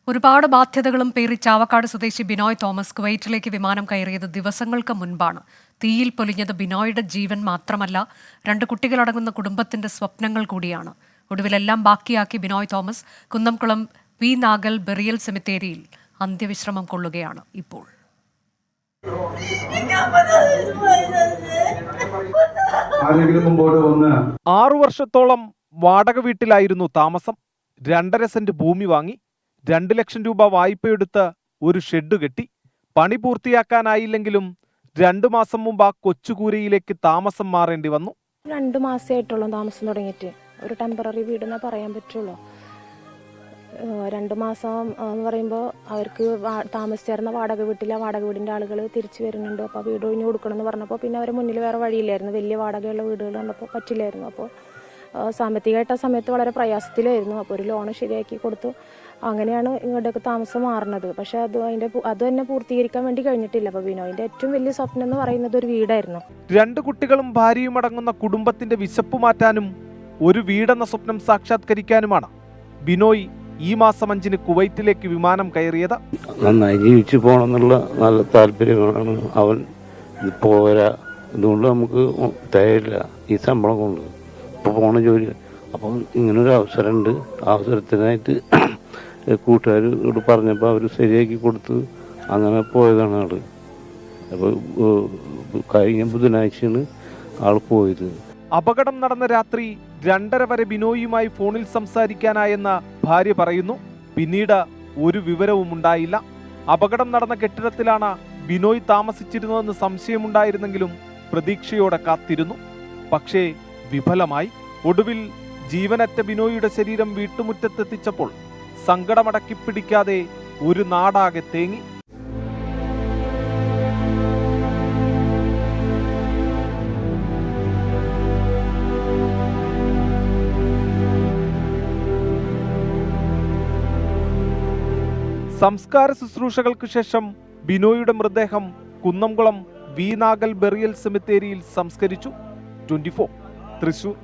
ഒരുപാട് ബാധ്യതകളും പേറി ചാവക്കാട് സ്വദേശി ബിനോയ് തോമസ് കുവൈറ്റിലേക്ക് വിമാനം കയറിയത് ദിവസങ്ങൾക്ക് മുൻപാണ്. തീയിൽ പൊലിഞ്ഞത് ബിനോയുടെ ജീവൻ മാത്രമല്ല, 2 കുട്ടികളടങ്ങുന്ന കുടുംബത്തിന്റെ സ്വപ്നങ്ങൾ കൂടിയാണ്. ഒടുവിലെല്ലാം ബാക്കിയാക്കി Binoy Thomas Kunnamkulam V Nagel burial സെമിത്തേരിയിൽ അന്ത്യവിശ്രമം കൊള്ളുകയാണ് ഇപ്പോൾ. 6 വർഷത്തോളം വാടക വീട്ടിലായിരുന്നു താമസം. 2.5 സെന്റ് ഭൂമി വാങ്ങി 2 ലക്ഷം രൂപ വായ്പയെടുത്ത് ഒരു ഷെഡ് കെട്ടി. പണി പൂർത്തിയാക്കാനായില്ലെങ്കിലും 2 മാസം മുമ്പ് ആ കൊച്ചുകൂരയിലേക്ക് താമസം മാറേണ്ടി വന്നു. 2 മാസമായിട്ടുള്ളൂ താമസം തുടങ്ങിയിട്ട്. ഒരു ടെമ്പററി വീടെന്നേ പറയാൻ പറ്റുള്ളൂ. 2 മാസം എന്ന് പറയുമ്പോൾ അവർക്ക് താമസിച്ചിരുന്ന വാടക വീടിൻ്റെ ആളുകൾ തിരിച്ചു വരുന്നുണ്ട്. അപ്പോൾ വീട് ഒഴിഞ്ഞു കൊടുക്കണമെന്ന് പറഞ്ഞപ്പോൾ പിന്നെ അവരെ മുന്നിൽ വേറെ വഴിയില്ലായിരുന്നു. വലിയ വാടകയുള്ള വീടുകൾ കണ്ടപ്പോൾ പറ്റില്ലായിരുന്നു. അപ്പോൾ സാമ്പത്തികമായിട്ട് ആ സമയത്ത് വളരെ പ്രയാസത്തിലായിരുന്നു. അപ്പോൾ ഒരു ലോൺ ശരിയാക്കി കൊടുത്തു. അങ്ങനെയാണ് ഇങ്ങോട്ടേക്ക് താമസം മാറുന്നത്. പക്ഷേ അത് തന്നെ പൂർത്തീകരിക്കാൻ വേണ്ടി കഴിഞ്ഞിട്ടില്ല. അപ്പോൾ ബിനോയിൻ്റെ ഏറ്റവും വലിയ സ്വപ്നം എന്ന് പറയുന്നത് ഒരു വീടായിരുന്നു. 2 കുട്ടികളും ഭാര്യയും അടങ്ങുന്ന കുടുംബത്തിന്റെ വിശപ്പ് മാറ്റാനും ഒരു വീടെന്ന സ്വപ്നം സാക്ഷാത്കരിക്കാനുമാണ് ബിനോയ് ഈ മാസം 5-ന് കുവൈറ്റിലേക്ക് വിമാനം കയറിയത്. നന്നായി ജീവിച്ചു പോകണമെന്നുള്ള നല്ല താല്പര്യങ്ങളാണ്. അവൻ പോരാ, ഇതുകൊണ്ട് നമുക്ക് തയ്യില്ല ഈ ശമ്പളം കൊണ്ട് ഇപ്പോൾ പോണ ജോലി. അപ്പം ഇങ്ങനൊരു അവസരമുണ്ട്. അവസരത്തിനായിട്ട് കൂട്ടുകാരോട് പറഞ്ഞപ്പോൾ അവർ ശരിയാക്കി കൊടുത്ത് അങ്ങനെ പോയതാണ് ആൾ. അപ്പോൾ കഴിഞ്ഞ ബുധനാഴ്ചയാണ് ആൾ പോയത്. അപകടം നടന്ന രാത്രി 2:30 വരെ ബിനോയുമായി ഫോണിൽ സംസാരിക്കാനായെന്ന് ഭാര്യ പറയുന്നു. പിന്നീട് ഒരു വിവരവും ഉണ്ടായില്ല. അപകടം നടന്ന കെട്ടിടത്തിലാണ് ബിനോയ് താമസിച്ചിരുന്നതെന്ന് സംശയമുണ്ടായിരുന്നെങ്കിലും പ്രതീക്ഷയോടെ കാത്തിരുന്നു. പക്ഷേ വിഫലമായി. ഒടുവിൽ ജീവനറ്റ ബിനോയുടെ ശരീരം വീട്ടുമുറ്റത്തെത്തിച്ചപ്പോൾ സങ്കടമടക്കി പിടിക്കാതെ ഒരു നാടാകെ തേങ്ങി. സംസ്കാര ശുശ്രൂഷകൾക്ക് ശേഷം ബിനോയുടെ മൃതദേഹം കുന്നംകുളം വി നാഗൽ ബെറിയൽ സെമിത്തേരിയിൽ സംസ്കരിച്ചു. 24 തൃശൂർ.